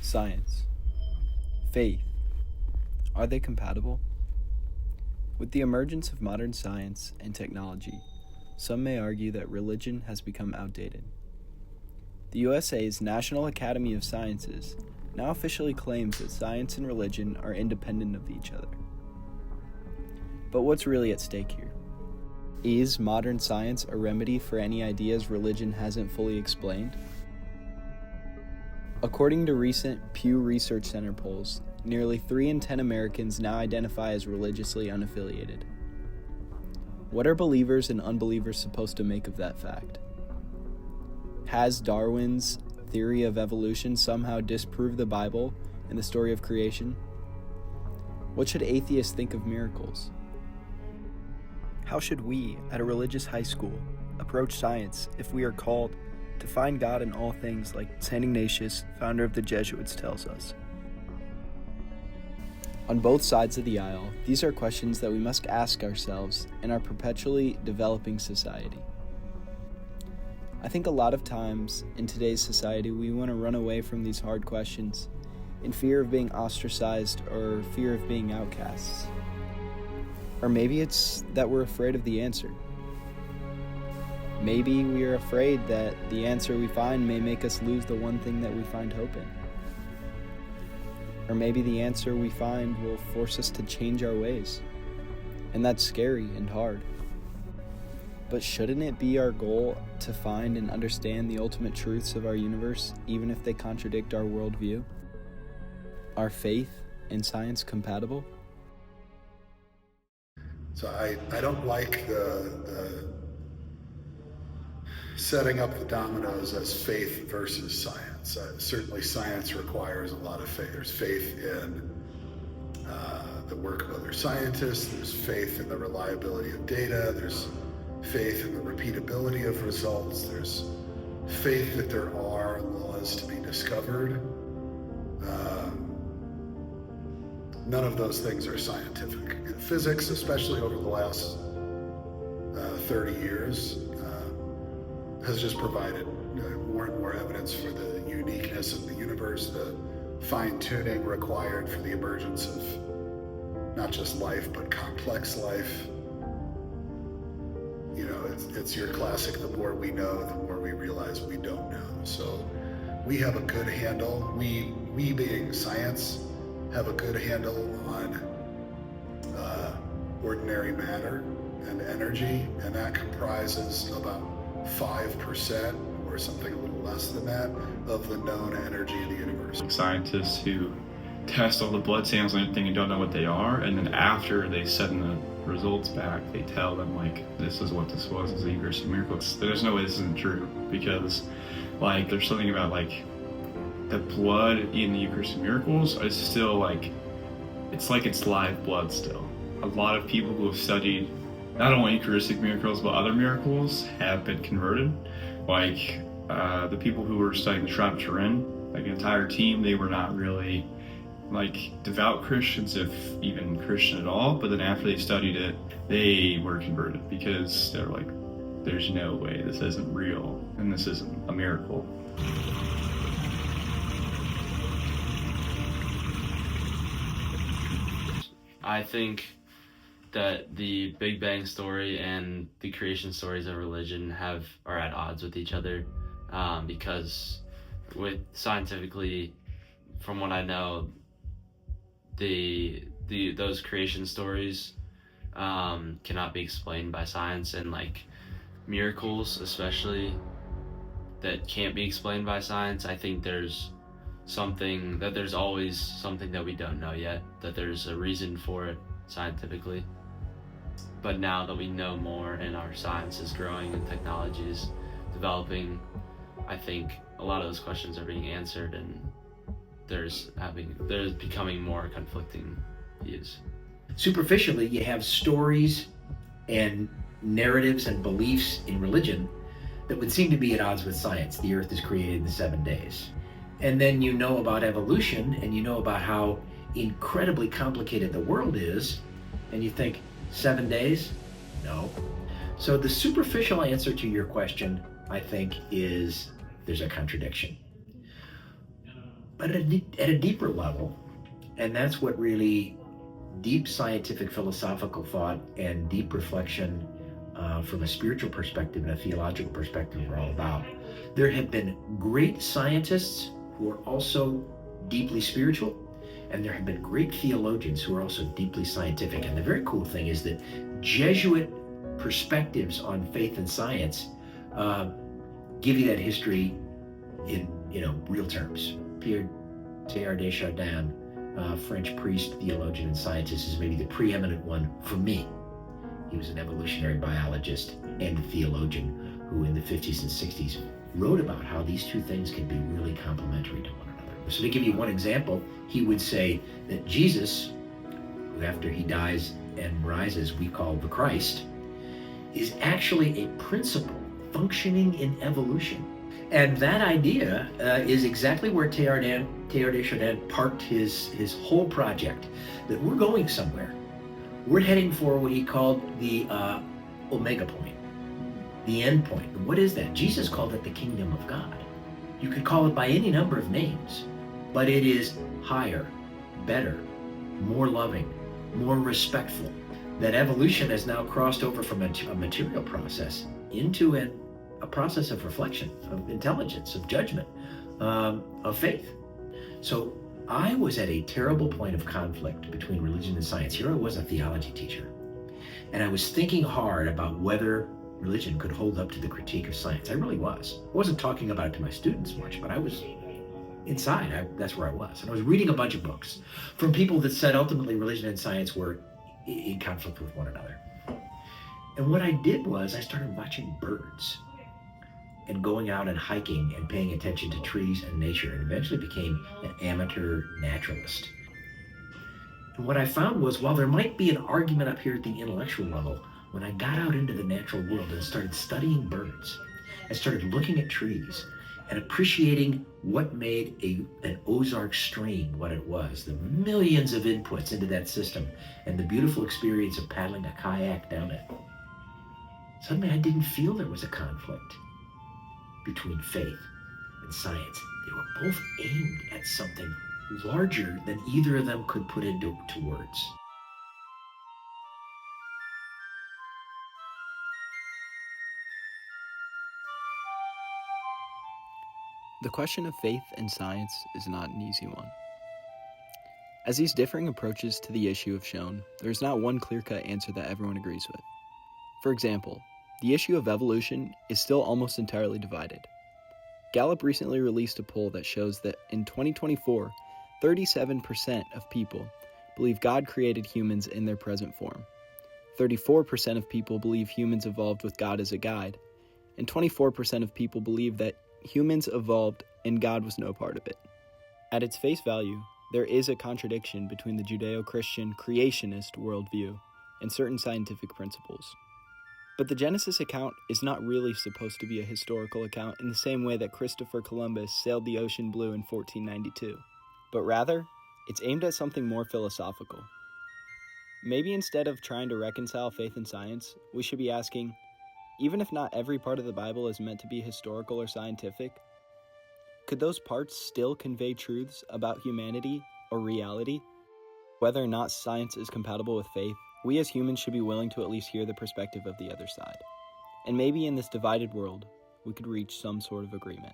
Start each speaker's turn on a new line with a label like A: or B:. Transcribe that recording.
A: Science, faith, are they compatible? With the emergence of modern science and technology, some may argue that religion has become outdated. The USA's National Academy of Sciences now officially claims that science and religion are independent of each other. But what's really at stake here? Is modern science a remedy for any ideas religion hasn't fully explained? According to recent Pew Research Center polls, nearly 3 in 10 Americans now identify as religiously unaffiliated. What are believers and unbelievers supposed to make of that fact? Has Darwin's theory of evolution somehow disproved the Bible and the story of creation? What should atheists think of miracles? How should we, at a religious high school, approach science if we are called to find God in all things like St. Ignatius, founder of the Jesuits, tells us? On both sides of the aisle, these are questions that we must ask ourselves in our perpetually developing society. I think a lot of times in today's society we want to run away from these hard questions in fear of being ostracized or fear of being outcasts. Or maybe it's that we're afraid of the answer. Maybe we are afraid that the answer we find may make us lose the one thing that we find hope in. Or maybe the answer we find will force us to change our ways. And that's scary and hard. But shouldn't it be our goal to find and understand the ultimate truths of our universe, even if they contradict our worldview? Are faith and science compatible?
B: So I don't like the setting up the dominoes as faith versus science. Certainly science requires a lot of faith. There's faith in the work of other scientists. There's faith in the reliability of data. There's faith in the repeatability of results. There's faith that there are laws to be discovered. None of those things are scientific. In physics, especially over the last 30 years, has just provided more and more evidence for the uniqueness of the universe, the fine-tuning required for the emergence of not just life, but complex life. You know, it's your classic, the more we know, the more we realize we don't know. So we have a good handle, we being science, have a good handle on ordinary matter and energy, and that comprises about 5% or something a little less than that of the known energy in the universe.
C: Scientists who test all the blood samples and everything and don't know what they are, and then after they send the results back, they tell them like, this is what this was, it's the Eucharistic miracle. There's no way this isn't true, because like there's something about like the blood in the Eucharistic miracles is still like it's live blood still. A lot of people who have studied not only Eucharistic miracles but other miracles have been converted. Like the people who were studying the Shroud of Turin, like the entire team, they were not really like devout Christians, if even Christian at all, but then after they studied it, they were converted because they're like, there's no way this isn't real and this isn't a miracle.
D: I think that the Big Bang story and the creation stories of religion are at odds with each other, because with scientifically, from what I know, those creation stories cannot be explained by science, and like miracles especially that can't be explained by science. I think there's always something that we don't know yet, that there's a reason for it scientifically. But now that we know more and our science is growing and technology is developing, I think a lot of those questions are being answered, and there's becoming more conflicting views.
E: Superficially, you have stories and narratives and beliefs in religion that would seem to be at odds with science. The earth is created in 7 days. And then you know about evolution, and you know about how incredibly complicated the world is, and you think, 7 days? No. So the superficial answer to your question, I think, is there's a contradiction. But at a deeper level, and that's what really deep scientific philosophical thought and deep reflection from a spiritual perspective and a theological perspective are all about. There have been great scientists who are also deeply spiritual, and there have been great theologians who are also deeply scientific. And the very cool thing is that Jesuit perspectives on faith and science give you that history in real terms. Pierre Teilhard de Chardin, French priest, theologian, and scientist, is maybe the preeminent one for me. He was an evolutionary biologist and a theologian who in the 50s and 60s wrote about how these two things can be really complementary to one another. So to give you one example, he would say that Jesus, who after he dies and rises we call the Christ, is actually a principle functioning in evolution. And that idea is exactly where Teilhard de Chardin parked his whole project, that we're going somewhere. We're heading for what he called the omega point, the end point. And what is that? Jesus called it the kingdom of God. You could call it by any number of names, but it is higher, better, more loving, more respectful. That evolution has now crossed over from a material process into a process of reflection, of intelligence, of judgment, of faith. So I was at a terrible point of conflict between religion and science. Here I was, a theology teacher, and I was thinking hard about whether religion could hold up to the critique of science. I really was. I wasn't talking about it to my students much, but I was inside. That's where I was. And I was reading a bunch of books from people that said ultimately religion and science were in conflict with one another. And what I did was I started watching birds and going out and hiking and paying attention to trees and nature, and eventually became an amateur naturalist. And what I found was, while there might be an argument up here at the intellectual level, when I got out into the natural world and started studying birds, I started looking at trees and appreciating what made an Ozark stream what it was, the millions of inputs into that system, and the beautiful experience of paddling a kayak down it. Suddenly I didn't feel there was a conflict between faith and science. They were both aimed at something larger than either of them could put into words.
A: The question of faith and science is not an easy one. As these differing approaches to the issue have shown, there is not one clear-cut answer that everyone agrees with. For example, the issue of evolution is still almost entirely divided. Gallup recently released a poll that shows that in 2024, 37% of people believe God created humans in their present form. 34% of people believe humans evolved with God as a guide, and 24% of people believe that humans evolved and God was no part of it. At its face value, there is a contradiction between the Judeo-Christian creationist worldview and certain scientific principles. But the Genesis account is not really supposed to be a historical account in the same way that Christopher Columbus sailed the ocean blue in 1492, but rather, it's aimed at something more philosophical. Maybe instead of trying to reconcile faith and science, we should be asking, even if not every part of the Bible is meant to be historical or scientific, could those parts still convey truths about humanity or reality? Whether or not science is compatible with faith, we as humans should be willing to at least hear the perspective of the other side. And maybe in this divided world, we could reach some sort of agreement.